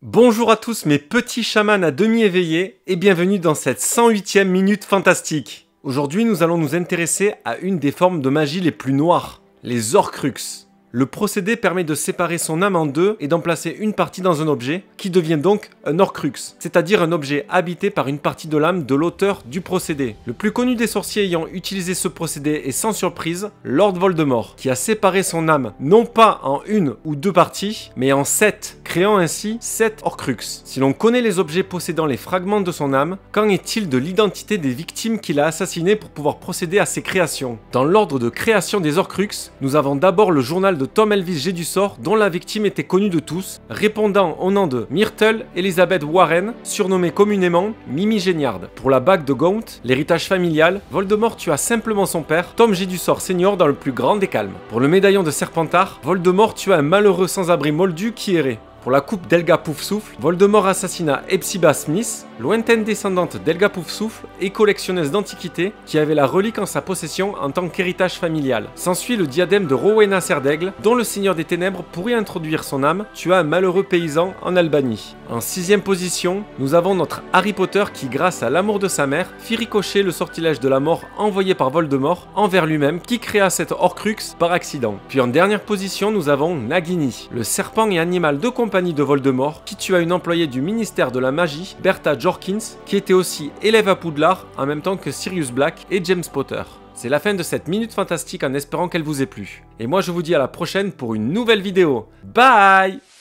Bonjour à tous mes petits chamans à demi éveillés et bienvenue dans cette 108e minute fantastique. Aujourd'hui nous allons nous intéresser à une des formes de magie les plus noires, les Horcruxes. Le procédé permet de séparer son âme en deux et d'en placer une partie dans un objet, qui devient donc un Horcrux, c'est-à-dire un objet habité par une partie de l'âme de l'auteur du procédé. Le plus connu des sorciers ayant utilisé ce procédé est sans surprise Lord Voldemort, qui a séparé son âme non pas en une ou deux parties, mais en 7, créant ainsi 7 Horcruxes. Si l'on connaît les objets possédant les fragments de son âme, qu'en est-il de l'identité des victimes qu'il a assassinées pour pouvoir procéder à ces créations? Dans l'ordre de création des Horcruxes, nous avons d'abord le journal de Tom Elvis Jedusor, dont la victime était connue de tous, répondant au nom de Myrtle Elizabeth Warren, surnommée communément Mimi Géniard. Pour la bague de Gaunt, l'héritage familial, Voldemort tua simplement son père, Tom Jedusor Senior, dans le plus grand des calmes. Pour le médaillon de Serpentard, Voldemort tua un malheureux sans-abri moldu qui errait. Pour la coupe d'Helga Poufsouffle, Voldemort assassina Hepzibah Smith, lointaine descendante d'Helga Poufsouffle et collectionneuse d'antiquités qui avait la relique en sa possession en tant qu'héritage familial. S'ensuit le diadème de Rowena Serdaigle, dont le Seigneur des Ténèbres, pour y introduire son âme, tua un malheureux paysan en Albanie. En 6e position, nous avons notre Harry Potter qui, grâce à l'amour de sa mère, fit ricocher le sortilège de la mort envoyé par Voldemort envers lui-même, qui créa cet Horcrux par accident. Puis en dernière position, nous avons Nagini, le serpent et animal de compagnie de Voldemort, qui tua une employée du ministère de la magie, Bertha Jorkins, qui était aussi élève à Poudlard en même temps que Sirius Black et James Potter. C'est la fin de cette minute fantastique en espérant qu'elle vous ait plu. Et moi je vous dis à la prochaine pour une nouvelle vidéo. Bye!